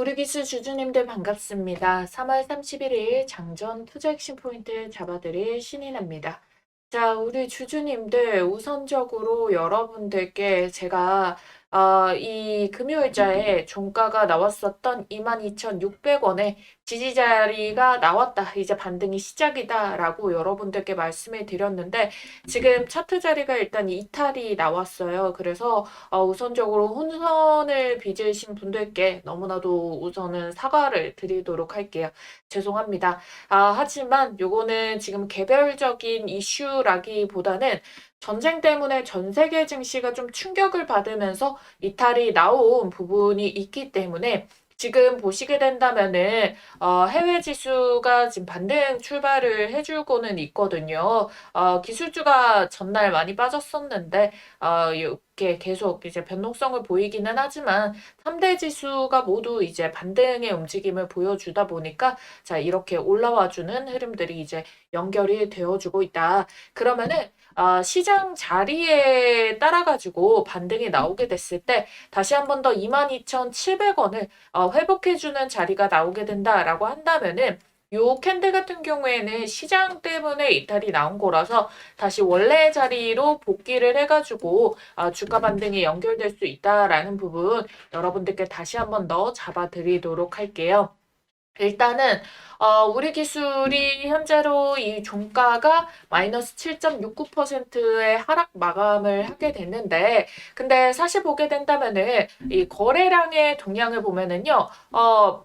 우리 기술 주주님들 반갑습니다. 3월 31일 장전 투자 핵심 포인트 잡아드릴 신인입니다. 자, 우리 주주님들 우선적으로 여러분들께 제가 이 금요일자에 종가가 나왔었던 22,600원에 지지 자리가 나왔다. 이제 반등이 시작이다라고 여러분들께 말씀을 드렸는데 지금 차트 자리가 일단 이탈이 나왔어요. 그래서 우선적으로 혼선을 빚으신 분들께 너무나도 우선은 사과를 드리도록 할게요. 죄송합니다. 하지만 요거는 지금 개별적인 이슈라기보다는 전쟁 때문에 전 세계 증시가 좀 충격을 받으면서 이탈이 나온 부분이 있기 때문에 지금 보시게 된다면은 해외 지수가 지금 반등 출발을 해주고는 있거든요. 기술주가 전날 많이 빠졌었는데 이렇게 계속 이제 변동성을 보이기는 하지만 3대 지수가 모두 이제 반등의 움직임을 보여주다 보니까 자 이렇게 올라와주는 흐름들이 이제 연결이 되어주고 있다. 그러면은 시장 자리에 따라 가지고 반등이 나오게 됐을 때 다시 한 번 더 22,700원을 회복해주는 자리가 나오게 된다라고 한다면은 요 캔들 같은 경우에는 시장 때문에 이탈이 나온 거라서 다시 원래 자리로 복귀를 해가지고 주가 반등이 연결될 수 있다라는 부분 여러분들께 다시 한 번 더 잡아드리도록 할게요. 일단은 우리 기술이 현재로 이 종가가 마이너스 7.69%의 하락 마감을 하게 됐는데 근데 사실 보게 된다면은 이 거래량의 동향을 보면은요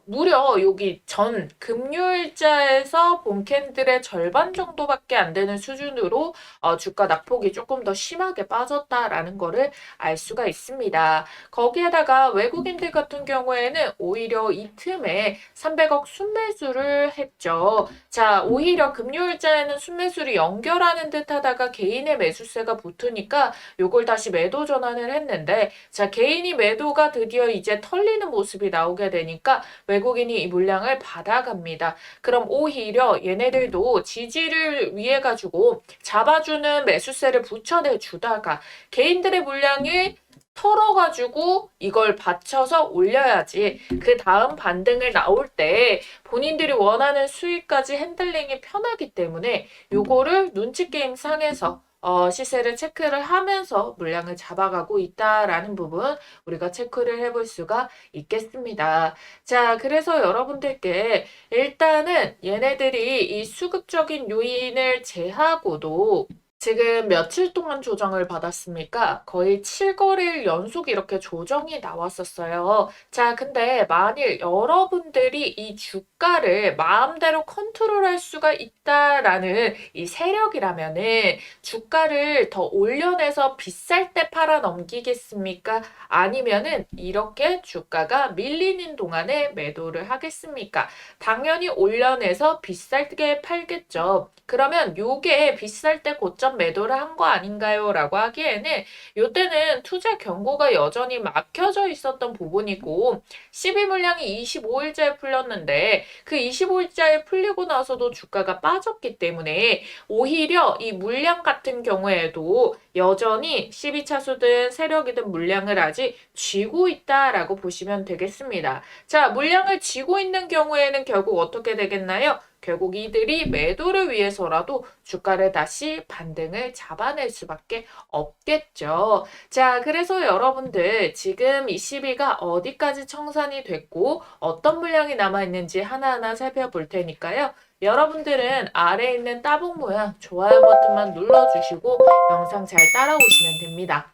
무려 여기 전 금요일자에서 본 캔들의 절반 정도밖에 안 되는 수준으로 주가 낙폭이 조금 더 심하게 빠졌다라는 거를 알 수가 있습니다. 거기에다가 외국인들 같은 경우에는 오히려 이 틈에 300억 순매수를 했죠. 자, 오히려 금요일자에는 순매수를 연결하는 듯 하다가 개인의 매수세가 붙으니까 요걸 다시 매도 전환을 했는데 자, 개인이 매도가 드디어 이제 털리는 모습이 나오게 되니까 외국인이 이 물량을 받아갑니다. 그럼 오히려 얘네들도 지지를 위해 가지고 잡아주는 매수세를 붙여내 주다가 개인들의 물량이 털어가지고 이걸 받쳐서 올려야지 그 다음 반등을 나올 때 본인들이 원하는 수익까지 핸들링이 편하기 때문에 요거를 눈치 게임 상에서 시세를 체크를 하면서 물량을 잡아가고 있다라는 부분 우리가 체크를 해볼 수가 있겠습니다. 자, 그래서 여러분들께 일단은 얘네들이 이 수급적인 요인을 제하고도 지금 며칠 동안 조정을 받았습니까? 거의 7거래일 연속 이렇게 조정이 나왔었어요. 자, 근데 만일 여러분들이 이 주가를 마음대로 컨트롤할 수가 있다라는 이 세력이라면은 주가를 더 올려내서 비쌀 때 팔아 넘기겠습니까? 아니면은 이렇게 주가가 밀리는 동안에 매도를 하겠습니까? 당연히 올려내서 비싸게 팔겠죠. 그러면 요게 비쌀 때 고점 매도를 한 거 아닌가요? 라고 하기에는 요때는 투자 경고가 여전히 막혀져 있었던 부분이고 12 물량이 25일자에 풀렸는데 그 25일자에 풀리고 나서도 주가가 빠졌기 때문에 오히려 이 물량 같은 경우에도 여전히 12차수든 세력이든 물량을 아직 쥐고 있다라고 보시면 되겠습니다. 자, 물량을 쥐고 있는 경우에는 결국 어떻게 되겠나요? 결국 이들이 매도를 위해서라도 주가를 다시 반등을 잡아낼 수밖에 없겠죠. 자, 그래서 여러분들 지금 이 시비가 어디까지 청산이 됐고 어떤 물량이 남아있는지 하나하나 살펴볼 테니까요. 여러분들은 아래에 있는 따봉 모양 좋아요 버튼만 눌러주시고 영상 잘 따라오시면 됩니다.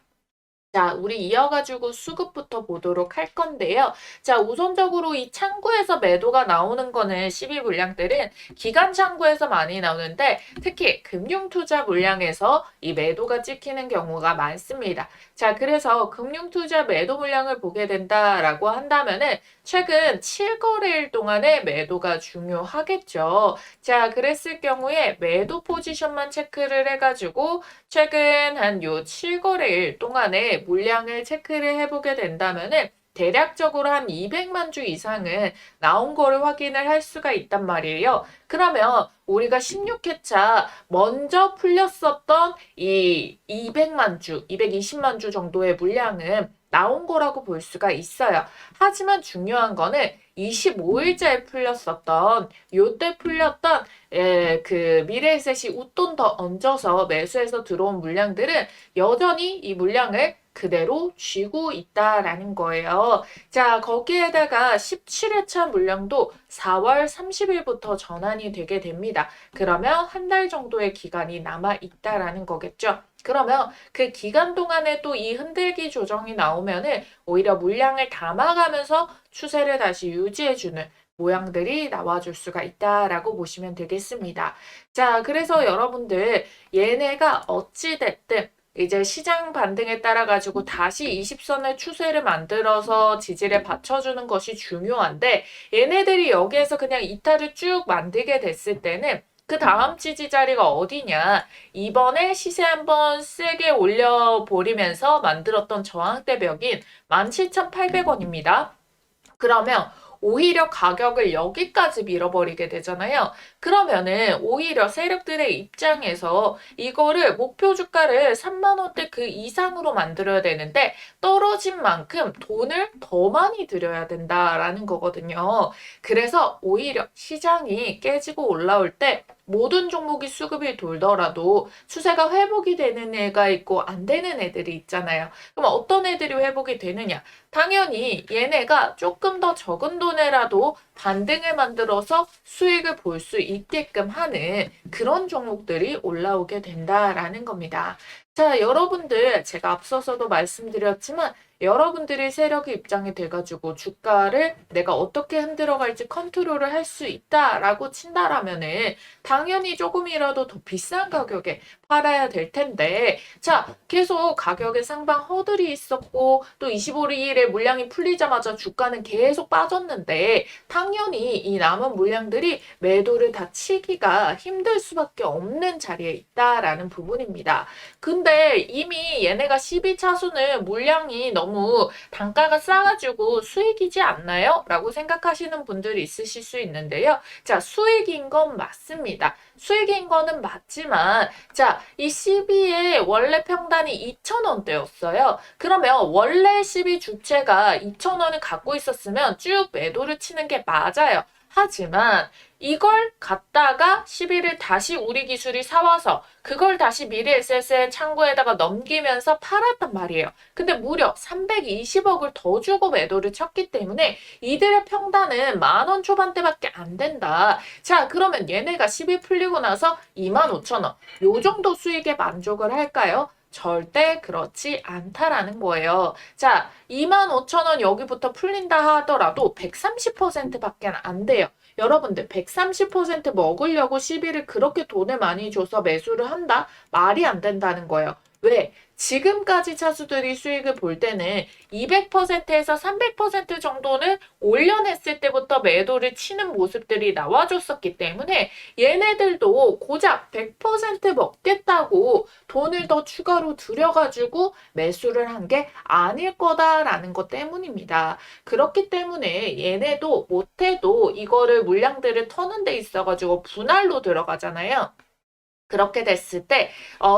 자, 우리 이어가지고 수급부터 보도록 할 건데요. 자, 우선적으로 이 창구에서 매도가 나오는 거는 12 물량들은 기간 창구에서 많이 나오는데 특히 금융투자 물량에서 이 매도가 찍히는 경우가 많습니다. 자, 그래서 금융투자 매도 물량을 보게 된다라고 한다면은 최근 7거래일 동안의 매도가 중요하겠죠. 자, 그랬을 경우에 매도 포지션만 체크를 해가지고 최근 한 요 7거래일 동안에 물량을 체크를 해보게 된다면은 대략적으로 한 200만 주 이상은 나온 거를 확인을 할 수가 있단 말이에요. 그러면 우리가 16회차 먼저 풀렸었던 이 200만 주, 220만 주 정도의 물량은 나온 거라고 볼 수가 있어요. 하지만 중요한 거는 25일자에 풀렸었던 요때 풀렸던 그 미래에셋이 웃돈 더 얹어서 매수해서 들어온 물량들은 여전히 이 물량을 그대로 쥐고 있다라는 거예요. 자, 거기에다가 17회차 물량도 4월 30일부터 전환이 되게 됩니다. 그러면 한 달 정도의 기간이 남아 있다라는 거겠죠. 그러면 그 기간 동안에 또 이 흔들기 조정이 나오면은 오히려 물량을 담아가면서 추세를 다시 유지해주는 모양들이 나와줄 수가 있다라고 보시면 되겠습니다. 자, 그래서 여러분들 얘네가 어찌됐든 이제 시장 반등에 따라 가지고 다시 20선의 추세를 만들어서 지지를 받쳐주는 것이 중요한데 얘네들이 여기에서 그냥 이탈을 쭉 만들게 됐을 때는 그 다음 지지 자리가 어디냐? 이번에 시세 한번 세게 올려버리면서 만들었던 저항대벽인 17,800원입니다. 그러면 오히려 가격을 여기까지 밀어버리게 되잖아요. 그러면은 오히려 세력들의 입장에서 이거를 목표 주가를 3만 원대 그 이상으로 만들어야 되는데 떨어진 만큼 돈을 더 많이 들여야 된다라는 거거든요. 그래서 오히려 시장이 깨지고 올라올 때 모든 종목이 수급이 돌더라도 추세가 회복이 되는 애가 있고 안 되는 애들이 있잖아요. 그럼 어떤 애들이 회복이 되느냐? 당연히 얘네가 조금 더 적은 돈에라도 반등을 만들어서 수익을 볼 수 있게끔 하는 그런 종목들이 올라오게 된다라는 겁니다. 자, 여러분들 제가 앞서서도 말씀드렸지만 여러분들이 세력의 입장이 돼가지고 주가를 내가 어떻게 흔들어 갈지 컨트롤을 할 수 있다라고 친다라면은 당연히 조금이라도 더 비싼 가격에 팔아야 될 텐데 자 계속 가격의 상방 허들이 있었고 또 25일에 물량이 풀리자마자 주가는 계속 빠졌는데 당연히 이 남은 물량들이 매도를 다 치기가 힘들 수밖에 없는 자리에 있다라는 부분입니다. 근데 이미 얘네가 12차수는 물량이 너무 단가가 싸가지고 수익이지 않나요? 라고 생각하시는 분들이 있으실 수 있는데요. 자, 수익인 건 맞습니다. 수익인 거는 맞지만 자, 이 12의 원래 평단이 2,000원대였어요. 그러면 원래 12 주체가 2,000원을 갖고 있었으면 쭉 매도를 치는 게 맞아요. 하지만 이걸 갖다가 11을 다시 우리 기술이 사와서 그걸 다시 미래에셋의 창고에다가 넘기면서 팔았단 말이에요. 근데 무려 320억을 더 주고 매도를 쳤기 때문에 이들의 평단은 10,000원 초반대밖에 안 된다. 자, 그러면 얘네가 10이 풀리고 나서 25,000원. 요 정도 수익에 만족을 할까요? 절대 그렇지 않다라는 거예요. 자, 25,000원 여기부터 풀린다 하더라도 130%밖에 안 돼요. 여러분들 130% 먹으려고 시비를 그렇게 돈을 많이 줘서 매수를 한다? 말이 안 된다는 거예요. 왜? 지금까지 차수들이 수익을 볼 때는 200%에서 300% 정도는 올려냈을 때부터 매도를 치는 모습들이 나와줬었기 때문에 얘네들도 고작 100% 먹겠다고 돈을 더 추가로 들여가지고 매수를 한 게 아닐 거다라는 것 때문입니다. 그렇기 때문에 얘네도 못해도 이거를 물량들을 터는 데 있어가지고 분할로 들어가잖아요. 그렇게 됐을 때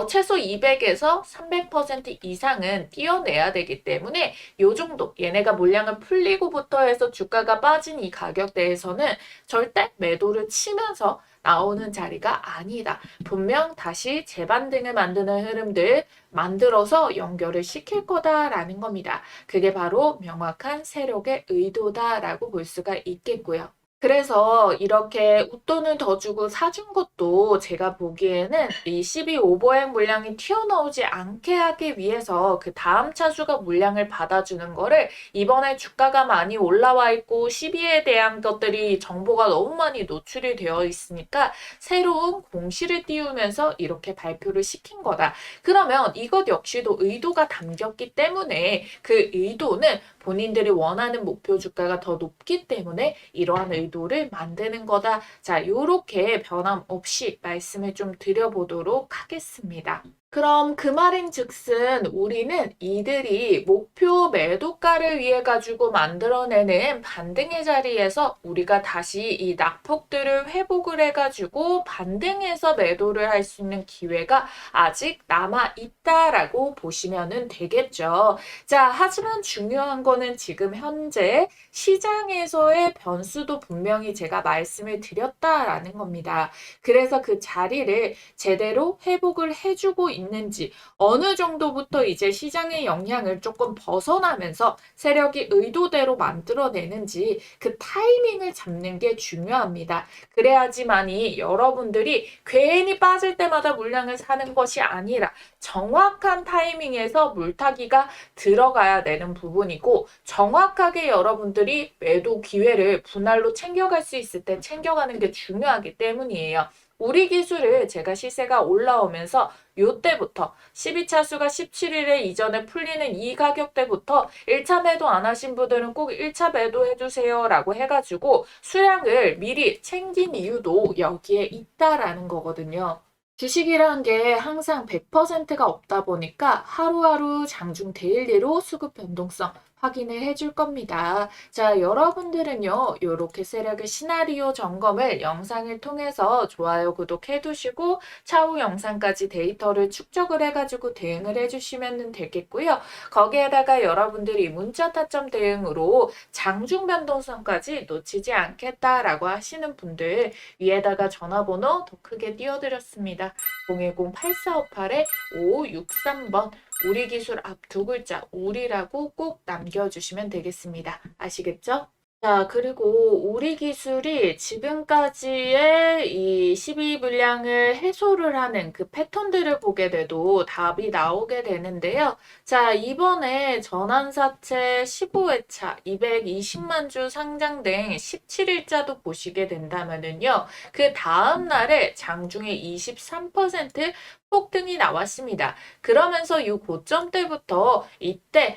최소 200에서 300% 이상은 띄어내야 되기 때문에 요 정도 얘네가 물량을 풀리고부터 해서 주가가 빠진 이 가격대에서는 절대 매도를 치면서 나오는 자리가 아니다. 분명 다시 재반등을 만드는 흐름들 만들어서 연결을 시킬 거다라는 겁니다. 그게 바로 명확한 세력의 의도다라고 볼 수가 있겠고요. 그래서 이렇게 웃돈을 더 주고 사준 것도 제가 보기에는 이 12 오버행 물량이 튀어나오지 않게 하기 위해서 그 다음 차수가 물량을 받아주는 거를 이번에 주가가 많이 올라와 있고 12에 대한 것들이 정보가 너무 많이 노출이 되어 있으니까 새로운 공시를 띄우면서 이렇게 발표를 시킨 거다. 그러면 이것 역시도 의도가 담겼기 때문에 그 의도는 본인들이 원하는 목표 주가가 더 높기 때문에 이러한 의도를 만드는 거다. 자, 요렇게 변함없이 말씀을 좀 드려보도록 하겠습니다. 그럼 그 말인즉슨 우리는 이들이 목표 매도가를 위해 가지고 만들어내는 반등의 자리에서 우리가 다시 이 낙폭들을 회복을 해가지고 반등해서 매도를 할 수 있는 기회가 아직 남아 있다라고 보시면 되겠죠. 자, 하지만 중요한 거는 지금 현재 시장에서의 변수도 분명히 제가 말씀을 드렸다라는 겁니다. 그래서 그 자리를 제대로 회복을 해주고 있는지 어느 정도부터 이제 시장의 영향을 조금 벗어나면서 세력이 의도대로 만들어내는지 그 타이밍을 잡는 게 중요합니다. 그래야지만이 여러분들이 괜히 빠질 때마다 물량을 사는 것이 아니라 정확한 타이밍에서 물타기가 들어가야 되는 부분이고 정확하게 여러분들이 매도 기회를 분할로 챙겨갈 수 있을 때 챙겨가는 게 중요하기 때문이에요. 우리 기술을 제가 시세가 올라오면서 요때부터 12차수가 17일에 이전에 풀리는 이 가격대부터 1차 매도 안 하신 분들은 꼭 1차 매도해 주세요 라고 해가지고 수량을 미리 챙긴 이유도 여기에 있다라는 거거든요. 주식이란 게 항상 100%가 없다 보니까 하루하루 장중 데일리로 수급 변동성 확인을 해줄 겁니다. 자, 여러분들은요, 이렇게 세력의 시나리오 점검을 영상을 통해서 좋아요, 구독해 두시고 차후 영상까지 데이터를 축적을 해가지고 대응을 해주시면 되겠고요. 거기에다가 여러분들이 문자 타점 대응으로 장중 변동성까지 놓치지 않겠다라고 하시는 분들 위에다가 전화번호 더 크게 띄워드렸습니다. 010-8458-5563번 우리 기술 앞 두 글자 우리라고 꼭 남겨주시면 되겠습니다. 아시겠죠? 자, 그리고 우리 기술이 지금까지의 이 12 물량을 해소를 하는 그 패턴들을 보게 돼도 답이 나오게 되는데요. 자, 이번에 전환사채 15회차 220만 주 상장된 17일자도 보시게 된다면은요. 그 다음 날에 장중에 23% 폭등이 나왔습니다. 그러면서 이 고점대부터 이때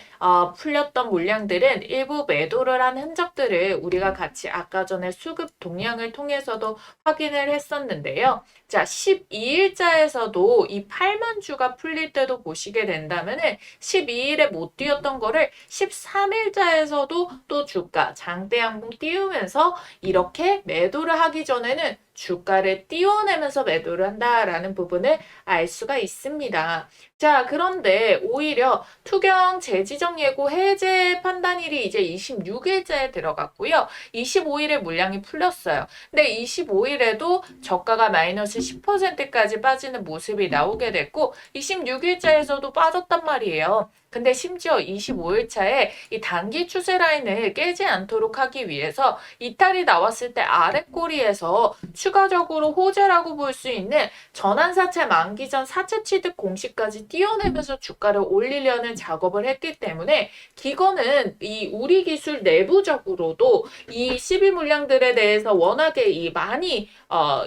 풀렸던 물량들은 일부 매도를 한 흔적들을 우리가 같이 아까 전에 수급 동향을 통해서도 확인을 했었는데요. 자, 12일자에서도 이 8만 주가 풀릴 때도 보시게 된다면은 12일에 못 뛰었던 거를 13일자에서도 또 주가 장대 양봉 띄우면서 이렇게 매도를 하기 전에는 주가를 띄워내면서 매도를 한다라는 부분을 알 수가 있습니다. 자, 그런데 오히려 투경 재지정 예고 해제 판단일이 이제 26일째에 들어갔고요. 25일에 물량이 풀렸어요. 근데 25일에도 저가가 마이너스 10%까지 빠지는 모습이 나오게 됐고 26일째에서도 빠졌단 말이에요. 근데 심지어 25일차에 이 단기 추세 라인을 깨지 않도록 하기 위해서 이탈이 나왔을 때 아랫꼬리에서 추가적으로 호재라고 볼 수 있는 전환사채 만기 전 사채 취득 공시까지 띄워내면서 주가를 올리려는 작업을 했기 때문에 기관은 이 우리 기술 내부적으로도 이 12 물량들에 대해서 워낙에 많이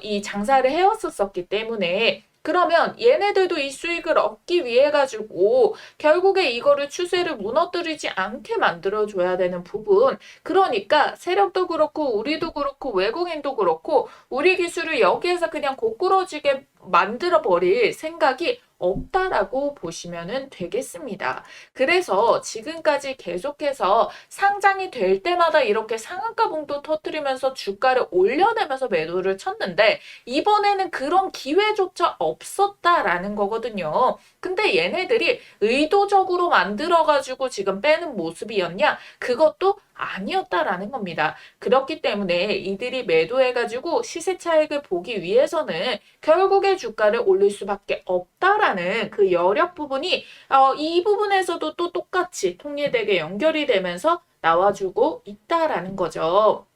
이 장사를 해왔었기 때문에 그러면 얘네들도 이 수익을 얻기 위해 가지고 결국에 이거를 추세를 무너뜨리지 않게 만들어줘야 되는 부분. 그러니까 세력도 그렇고 우리도 그렇고 외국인도 그렇고 우리 기술을 여기에서 그냥 고꾸러지게 만들어 버릴 생각이 없다라고 보시면 되겠습니다. 그래서 지금까지 계속해서 상장이 될 때마다 이렇게 상한가 봉도 터뜨리면서 주가를 올려내면서 매도를 쳤는데 이번에는 그런 기회조차 없었다라는 거거든요. 근데 얘네들이 의도적으로 만들어가지고 지금 빼는 모습이었냐? 그것도 아니었다라는 겁니다. 그렇기 때문에 이들이 매도해가지고 시세 차익을 보기 위해서는 결국에 주가를 올릴 수밖에 없다라는 그 여력 부분이 이 부분에서도 또 똑같이 통일되게 연결이 되면서 나와주고 있다라는 거죠.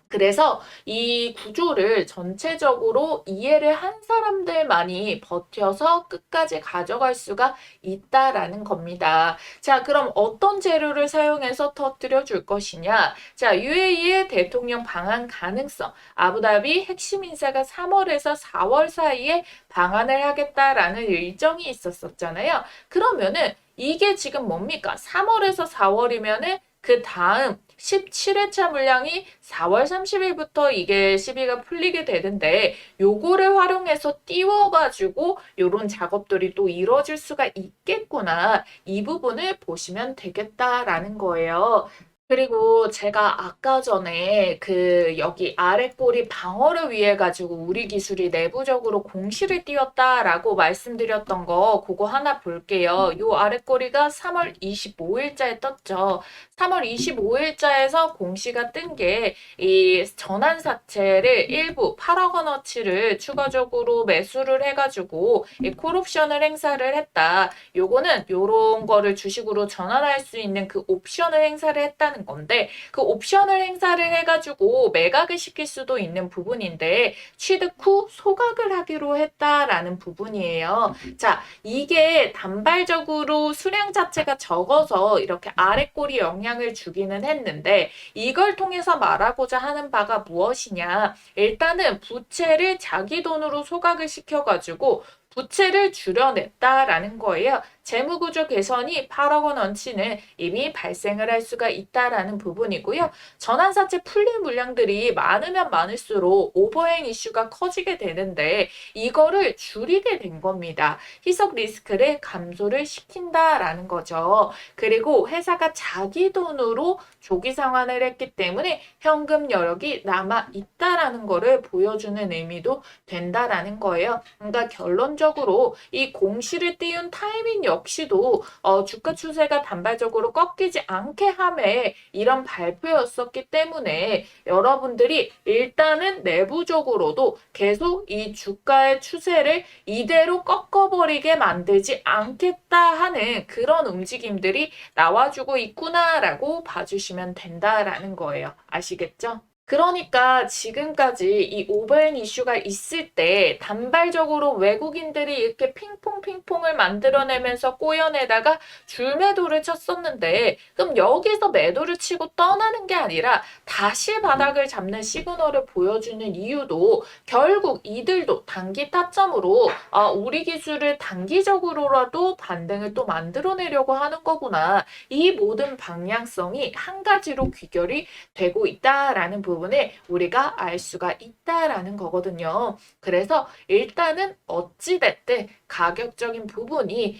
그래서 이 구조를 전체적으로 이해를 한 사람들만이 버텨서 끝까지 가져갈 수가 있다라는 겁니다. 자, 그럼 어떤 재료를 사용해서 터뜨려 줄 것이냐? 자, UAE의 대통령 방한 가능성. 아부다비 핵심 인사가 3월에서 4월 사이에 방한을 하겠다라는 일정이 있었잖아요. 그러면은 이게 지금 뭡니까? 3월에서 4월이면은 그 다음 17회차 물량이 4월 30일부터 이게 시비가 풀리게 되는데 요거를 활용해서 띄워가지고 요런 작업들이 또 이루어질 수가 있겠구나. 이 부분을 보시면 되겠다라는 거예요. 그리고 제가 아까 전에 그 여기 아래 꼬리 방어를 위해 가지고 우리 기술이 내부적으로 공시를 띄웠다라고 말씀드렸던 거 그거 하나 볼게요. 요 아래 꼬리가 3월 25일자에 떴죠. 3월 25일자에서 공시가 뜬 게 이 전환사채를 일부 8억 원어치를 추가적으로 매수를 해가지고 이 콜옵션을 행사를 했다. 요거는 요런 거를 주식으로 전환할 수 있는 그 옵션을 행사를 했다는 건데 그 옵션을 행사를 해가지고 매각을 시킬 수도 있는 부분인데 취득 후 소각을 하기로 했다라는 부분이에요. 자, 이게 단발적으로 수량 자체가 적어서 이렇게 아래 꼬리 영향을 주기는 했는데 이걸 통해서 말하고자 하는 바가 무엇이냐? 일단은 부채를 자기 돈으로 소각을 시켜가지고 부채를 줄여냈다라는 거예요. 재무구조 개선이 8억 원어치는 이미 발생을 할 수가 있다라는 부분이고요. 전환사채 풀릴 물량들이 많으면 많을수록 오버행 이슈가 커지게 되는데 이거를 줄이게 된 겁니다. 희석 리스크를 감소를 시킨다라는 거죠. 그리고 회사가 자기 돈으로 조기 상환을 했기 때문에 현금 여력이 남아 있다라는 거를 보여주는 의미도 된다라는 거예요. 그러니까 결론적으로 이 공시를 띄운 타이밍 역시도 주가 추세가 단발적으로 꺾이지 않게 함에 이런 발표였었기 때문에 여러분들이 일단은 내부적으로도 계속 이 주가의 추세를 이대로 꺾어버리게 만들지 않겠다 하는 그런 움직임들이 나와주고 있구나라고 봐주시면 된다라는 거예요. 아시겠죠? 그러니까 지금까지 이 오버행 이슈가 있을 때 단발적으로 외국인들이 이렇게 핑퐁핑퐁을 만들어내면서 꼬여내다가 줄매도를 쳤었는데 그럼 여기서 매도를 치고 떠나는 게 아니라 다시 바닥을 잡는 시그널을 보여주는 이유도 결국 이들도 단기 타점으로 우리 기술을 단기적으로라도 반등을 또 만들어내려고 하는 거구나. 이 모든 방향성이 한 가지로 귀결이 되고 있다라는 부분을 우리가 알 수가 있다라는 거거든요. 그래서 일단은 어찌됐든 가격적인 부분이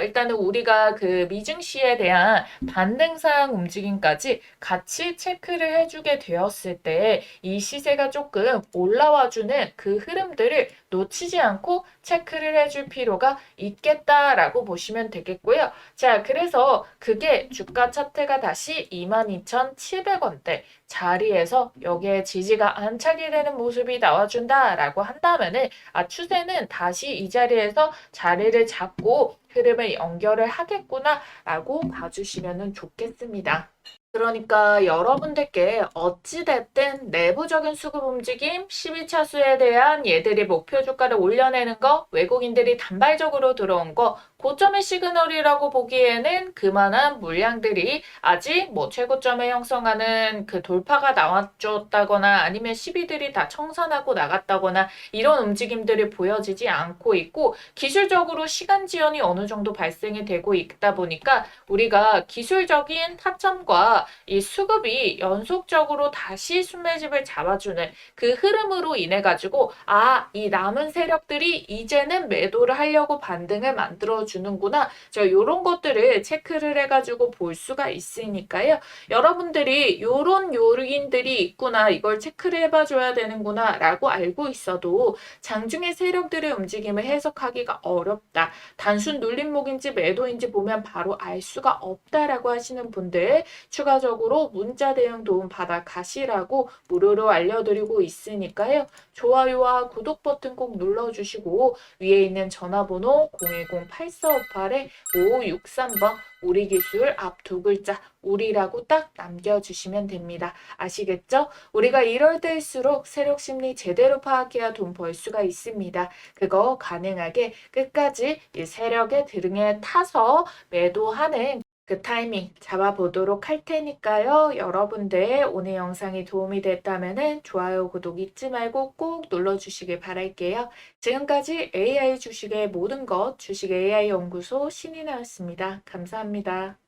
일단은 우리가 그 미증시에 대한 반등상 움직임까지 같이 체크를 해주게 되었을 때 이 시세가 조금 올라와주는 그 흐름들을 놓치지 않고 체크를 해줄 필요가 있겠다라고 보시면 되겠고요. 자, 그래서 그게 주가 차트가 다시 22,700원대 자리에서 여기에 지지가 안착이 되는 모습이 나와준다라고 한다면은 추세는 다시 이 자리에서 자리를 잡고 흐름을 연결을 하겠구나라고 봐주시면 좋겠습니다. 그러니까 여러분들께 어찌됐든 내부적인 수급 움직임, 12차수에 대한 얘들이 목표 주가를 올려내는 거, 외국인들이 단발적으로 들어온 거, 고점의 시그널이라고 보기에는 그만한 물량들이 아직 뭐 최고점을 형성하는 그 돌파가 나왔었다거나 아니면 시비들이 다 청산하고 나갔다거나 이런 움직임들이 보여지지 않고 있고 기술적으로 시간 지연이 어느 정도 발생이 되고 있다 보니까 우리가 기술적인 타점과 이 수급이 연속적으로 다시 순매집을 잡아주는 그 흐름으로 인해 가지고 이 남은 세력들이 이제는 매도를 하려고 반등을 만들어 주는구나. 이런 것들을 체크를 해가지고 볼 수가 있으니까요. 여러분들이 요런 요인들이 있구나. 이걸 체크를 해봐줘야 되는구나 라고 알고 있어도 장중의 세력들의 움직임을 해석하기가 어렵다. 단순 눌림목인지 매도인지 보면 바로 알 수가 없다라고 하시는 분들 추가적으로 문자 대응 도움 받아 가시라고 무료로 알려드리고 있으니까요. 좋아요와 구독 버튼 꼭 눌러주시고 위에 있는 전화번호 010-8458-5563번 우리 기술 앞 두 글자 우리라고 딱 남겨주시면 됩니다. 아시겠죠? 우리가 이럴 때일수록 세력 심리 제대로 파악해야 돈 벌 수가 있습니다. 그거 가능하게 끝까지 이 세력의 등에 타서 매도하는 그 타이밍 잡아보도록 할 테니까요. 여러분들 오늘 영상이 도움이 됐다면 좋아요, 구독 잊지 말고 꼭 눌러주시길 바랄게요. 지금까지 AI 주식의 모든 것 주식 AI 연구소 신인아였습니다. 감사합니다.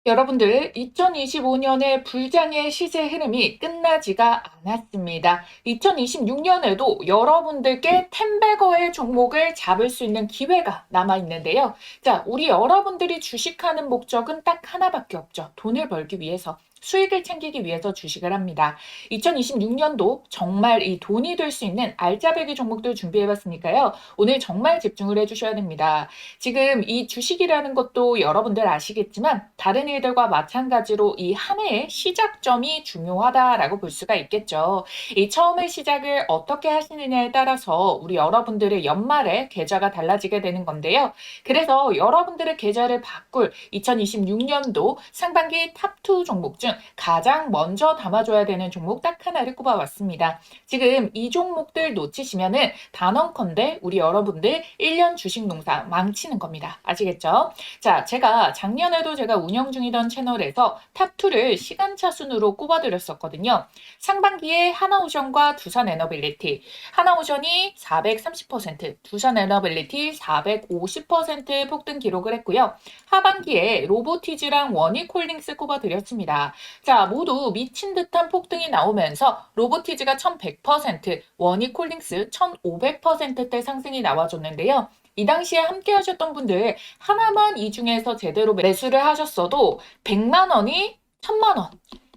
여러분들, 2025년의 불장의 시세 흐름이 끝나지가 않았습니다. 2026년에도 여러분들께 템베거의 종목을 잡을 수 있는 기회가 남아있는데요. 자, 우리 여러분들이 주식하는 목적은 딱 하나밖에 없죠. 돈을 벌기 위해서. 수익을 챙기기 위해서 주식을 합니다. 2026년도 정말 이 돈이 될 수 있는 알짜배기 종목들 준비해봤으니까요. 오늘 정말 집중을 해주셔야 됩니다. 지금 이 주식이라는 것도 여러분들 아시겠지만 다른 일들과 마찬가지로 이 한 해의 시작점이 중요하다라고 볼 수가 있겠죠. 이 처음의 시작을 어떻게 하시느냐에 따라서 우리 여러분들의 연말에 계좌가 달라지게 되는 건데요. 그래서 여러분들의 계좌를 바꿀 2026년도 상반기 탑2 종목 중 가장 먼저 담아줘야 되는 종목 딱 하나를 꼽아왔습니다. 지금 이 종목들 놓치시면은 단언컨대 우리 여러분들 1년 주식 농사 망치는 겁니다. 아시겠죠? 자, 작년에도 제가 운영 중이던 채널에서 탑2를 시간차 순으로 꼽아드렸었거든요. 상반기에 하나오션과 두산에너빌리티, 하나오션이 430%, 두산에너빌리티 450% 폭등 기록을 했고요. 하반기에 로보티즈랑 원익홀딩스 꼽아드렸습니다. 자, 모두 미친 듯한 폭등이 나오면서 로보티즈가 1100%, 원익홀딩스 1500%대 상승이 나와줬는데요. 이 당시에 함께 하셨던 분들 하나만 이 중에서 제대로 매수를 하셨어도 100만 원이 1000만 원,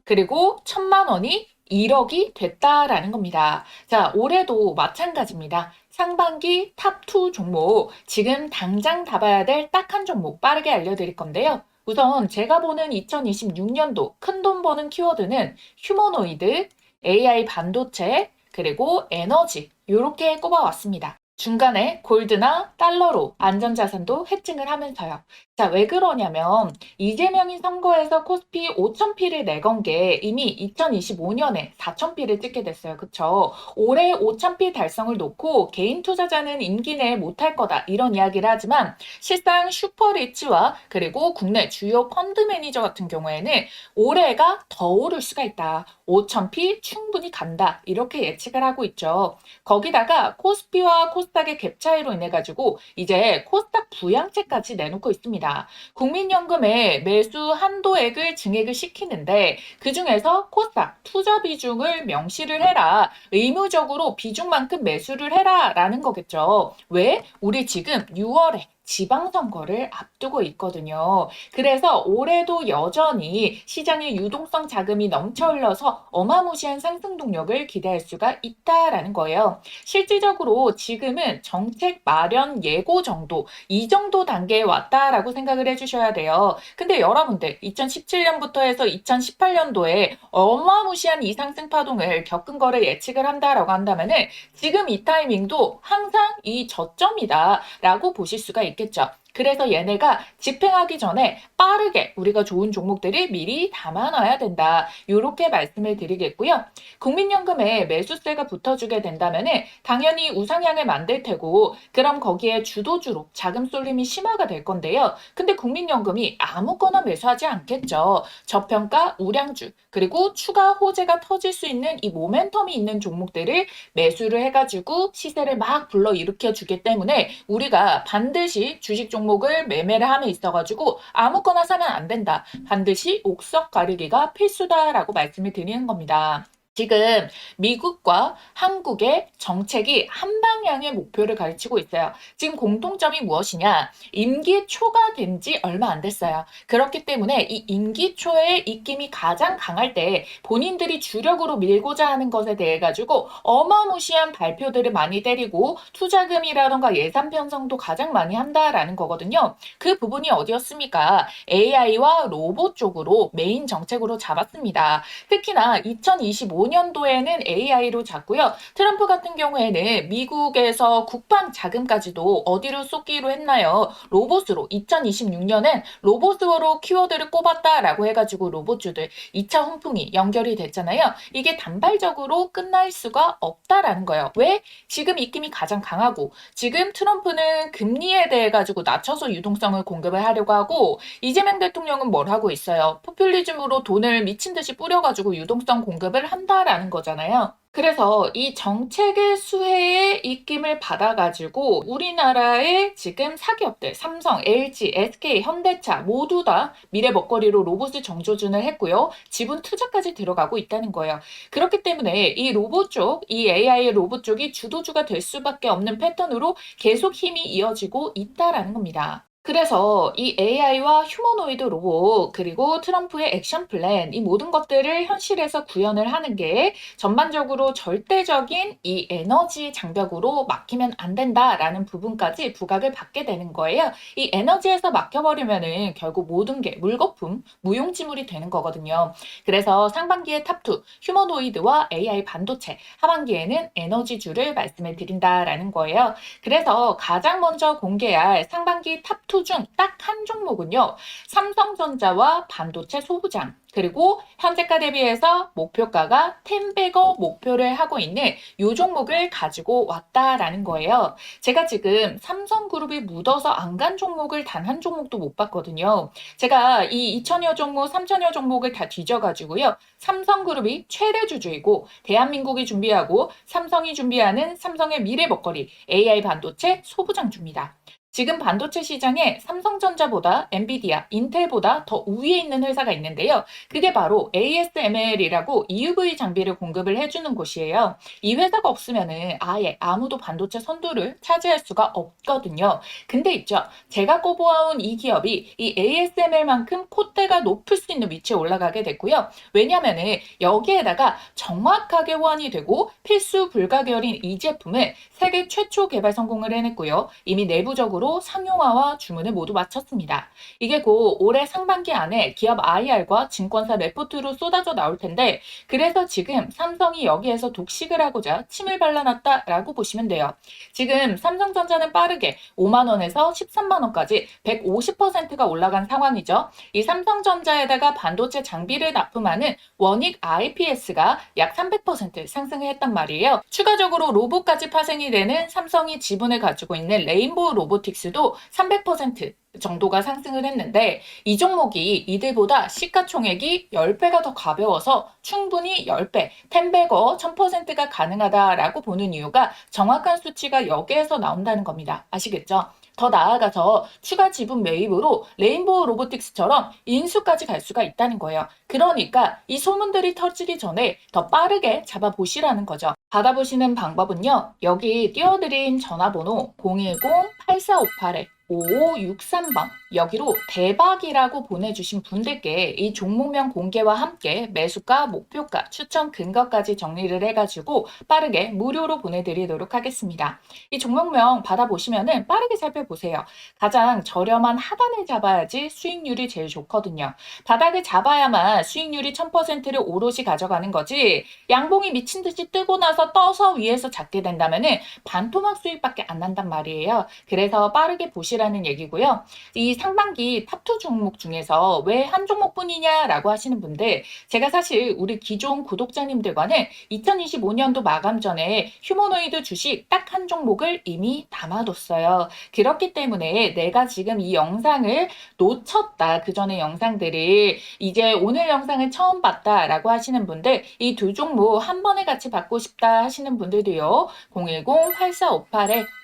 그리고 1000만 원이 1억이 됐다라는 겁니다. 자, 올해도 마찬가지입니다. 상반기 탑2 종목, 지금 당장 잡아야 될 딱 한 종목 빠르게 알려드릴 건데요. 우선 제가 보는 2026년도 큰돈 버는 키워드는 휴머노이드, AI 반도체, 그리고 에너지 이렇게 꼽아왔습니다. 중간에 골드나 달러로 안전자산도 해칭을 하면서요. 자, 왜 그러냐면 이재명이 선거에서 코스피 5,000피를 내건 게 이미 2025년에 4,000피를 찍게 됐어요. 그쵸? 올해 5,000피 달성을 놓고 개인 투자자는 임기 내에 못할 거다 이런 이야기를 하지만 실상 슈퍼리치와 그리고 국내 주요 펀드 매니저 같은 경우에는 올해가 더 오를 수가 있다. 5,000피 충분히 간다. 이렇게 예측을 하고 있죠. 거기다가 코스피와 코스닥의 갭 차이로 인해 가지고 이제 코스닥 부양책까지 내놓고 있습니다. 국민연금에 매수 한도액을 증액을 시키는데 그중에서 코스닥 투자 비중을 명시를 해라. 의무적으로 비중만큼 매수를 해라 라는 거겠죠. 왜? 우리 지금 6월에 지방선거를 앞두고 있거든요. 그래서 올해도 여전히 시장의 유동성 자금이 넘쳐 흘러서 어마무시한 상승 동력을 기대할 수가 있다라는 거예요. 실질적으로 지금은 정책 마련 예고 정도, 이 정도 단계에 왔다라고 생각을 해주셔야 돼요. 근데 여러분들 2017년부터 해서 2018년도에 어마무시한 이 상승 파동을 겪은 거를 예측을 한다라고 한다면은 지금 이 타이밍도 항상 이 저점이다라고 보실 수가 있겠죠. 그래서 얘네가 집행하기 전에 빠르게 우리가 좋은 종목들을 미리 담아놔야 된다. 이렇게 말씀을 드리겠고요. 국민연금에 매수세가 붙어주게 된다면 당연히 우상향을 만들 테고 그럼 거기에 주도주로 자금 쏠림이 심화가 될 건데요. 근데 국민연금이 아무거나 매수하지 않겠죠. 저평가 우량주 그리고 추가 호재가 터질 수 있는 이 모멘텀이 있는 종목들을 매수를 해가지고 시세를 막 불러일으켜 주기 때문에 우리가 반드시 주식 종목을 매매를 함에 있어가지고 아무거나 사면 안 된다. 반드시 옥석 가리기가 필수다라고 말씀을 드리는 겁니다. 지금 미국과 한국의 정책이 한 방향의 목표를 가르치고 있어요. 지금 공통점이 무엇이냐? 임기 초가 된 지 얼마 안 됐어요. 그렇기 때문에 이 임기 초의 입김이 가장 강할 때 본인들이 주력으로 밀고자 하는 것에 대해 가지고 어마무시한 발표들을 많이 때리고 투자금이라던가 예산 편성도 가장 많이 한다라는 거거든요. 그 부분이 어디였습니까? AI와 로봇 쪽으로 메인 정책으로 잡았습니다. 특히나 2025년도에는 AI로 잡고요. 트럼프 같은 경우에는 미국에서 국방 자금까지도 어디로 쏟기로 했나요? 로봇으로 2026년엔 로봇으로 키워드를 꼽았다라고 해가지고 로봇주들 2차 훈풍이 연결이 됐잖아요. 이게 단발적으로 끝날 수가 없다라는 거예요. 왜? 지금 입김이 가장 강하고 지금 트럼프는 금리에 대해 가지고 낮춰서 유동성을 공급을 하려고 하고 이재명 대통령은 뭘 하고 있어요? 포퓰리즘으로 돈을 미친 듯이 뿌려가지고 유동성 공급을 한다. 한다라는 거잖아요. 그래서 이 정책의 수혜의 입김을 받아가지고 우리나라의 지금 사기업들, 삼성, LG, SK, 현대차 모두 다 미래 먹거리로 로봇을 정조준을 했고요. 지분 투자까지 들어가고 있다는 거예요. 그렇기 때문에 이 로봇 쪽, 이 AI 로봇 쪽이 주도주가 될 수밖에 없는 패턴으로 계속 힘이 이어지고 있다라는 겁니다. 그래서 이 AI와 휴머노이드 로봇 그리고 트럼프의 액션 플랜 이 모든 것들을 현실에서 구현을 하는 게 전반적으로 절대적인 이 에너지 장벽으로 막히면 안 된다라는 부분까지 부각을 받게 되는 거예요. 이 에너지에서 막혀버리면은 결국 모든 게 물거품, 무용지물이 되는 거거든요. 그래서 상반기에 탑2 휴머노이드와 AI 반도체, 하반기에는 에너지주를 말씀을 드린다라는 거예요. 그래서 가장 먼저 공개할 상반기 탑2 중 딱 한 종목은요. 삼성전자와 반도체 소부장 그리고 현재가 대비해서 목표가가 10배거 목표를 하고 있는 이 종목을 가지고 왔다라는 거예요. 제가 지금 삼성그룹이 묻어서 안 간 종목을 단 한 종목도 못 봤거든요. 제가 이 2천여 종목, 3천여 종목을 다 뒤져가지고요. 삼성그룹이 최대 주주이고 대한민국이 준비하고 삼성이 준비하는 삼성의 미래 먹거리 AI 반도체 소부장주입니다. 지금 반도체 시장에 삼성전자보다 엔비디아, 인텔보다 더 우위에 있는 회사가 있는데요. 그게 바로 ASML이라고 EUV 장비를 공급을 해주는 곳이에요. 이 회사가 없으면은 아예 아무도 반도체 선두를 차지할 수가 없거든요. 근데 있죠. 제가 꼽아온 이 기업이 이 ASML만큼 콧대가 높을 수 있는 위치에 올라가게 됐고요. 왜냐면은 여기에다가 정확하게 호환이 되고 필수 불가결인 이 제품을 세계 최초 개발 성공을 해냈고요. 이미 내부적으로 상용화와 주문을 모두 마쳤습니다. 이게 곧 올해 상반기 안에 기업 IR과 증권사 레포트로 쏟아져 나올 텐데 그래서 지금 삼성이 여기에서 독식을 하고자 침을 발라놨다라고 보시면 돼요. 지금 삼성전자는 빠르게 5만 원에서 13만 원까지 150%가 올라간 상황이죠. 이 삼성전자에다가 반도체 장비를 납품하는 원익 IPS가 약 300% 상승을 했단 말이에요. 추가적으로 로봇까지 파생이 되는 삼성이 지분을 가지고 있는 레인보우 로보틱스도 300% 정도가 상승을 했는데 이 종목이 이들보다 시가총액이 10배가 더 가벼워서 충분히 10배, 10배거 1000%가 가능하다라고 보는 이유가 정확한 수치가 여기에서 나온다는 겁니다. 아시겠죠? 더 나아가서 추가 지분 매입으로 레인보우 로보틱스처럼 인수까지 갈 수가 있다는 거예요. 그러니까 이 소문들이 터지기 전에 더 빠르게 잡아보시라는 거죠. 받아보시는 방법은요. 여기 띄워드린 전화번호 010-8458-5563번 여기로 대박이라고 보내주신 분들께 이 종목명 공개와 함께 매수가, 목표가, 추천 근거까지 정리를 해가지고 빠르게 무료로 보내드리도록 하겠습니다. 이 종목명 받아보시면은 빠르게 살펴보세요. 가장 저렴한 하단을 잡아야지 수익률이 제일 좋거든요. 바닥을 잡아야만 수익률이 1000%를 오롯이 가져가는 거지 양봉이 미친 듯이 뜨고 나서 떠서 위에서 잡게 된다면은 반토막 수익밖에 안 난단 말이에요. 그래서 빠르게 보시라는 얘기고요. 이 상반기 탑2 종목 중에서 왜 한 종목뿐이냐라고 하시는 분들 제가 사실 우리 기존 구독자님들과는 2025년도 마감 전에 휴머노이드 주식 딱 한 종목을 이미 담아뒀어요. 그렇기 때문에 내가 지금 이 영상을 놓쳤다. 그 전에 영상들을 이제 오늘 영상을 처음 봤다라고 하시는 분들 이 두 종목 한 번에 같이 받고 싶다 하시는 분들도요.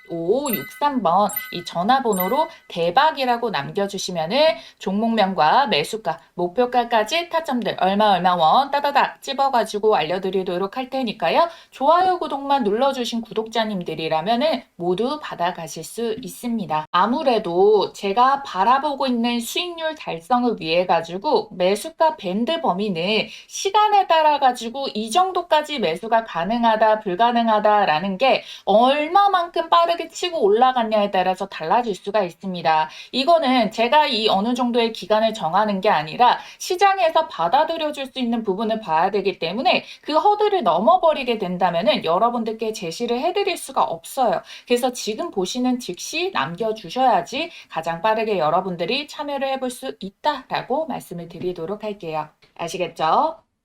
010-8458-5563번 이 전화번호로 대박이라고 남겨주시면은 종목명과 매수가, 목표가까지 타점들 얼마 원 따다닥 찝어가지고 알려드리도록 할 테니까요. 좋아요, 구독만 눌러주신 구독자님들이라면은 모두 받아가실 수 있습니다. 아무래도 제가 바라보고 있는 수익률 달성을 위해 가지고 매수가 밴드 범위는 시간에 따라 가지고 이 정도까지 매수가 가능하다, 불가능하다라는 게 얼마만큼 빠르게 치고 올라갔냐에 따라서 달라질 수가 있습니다. 이거는 제가 이 어느 정도의 기간을 정하는 게 아니라 시장에서 받아들여줄 수 있는 부분을 봐야 되기 때문에 그 허들을 넘어버리게 된다면은 여러분들께 제시를 해드릴 수가 없어요. 그래서 지금 보시는 즉시 남겨주셔야지 가장 빠르게 여러분들이 참여를 해볼 수 있다라고 말씀을 드리도록 할게요. 아시겠죠?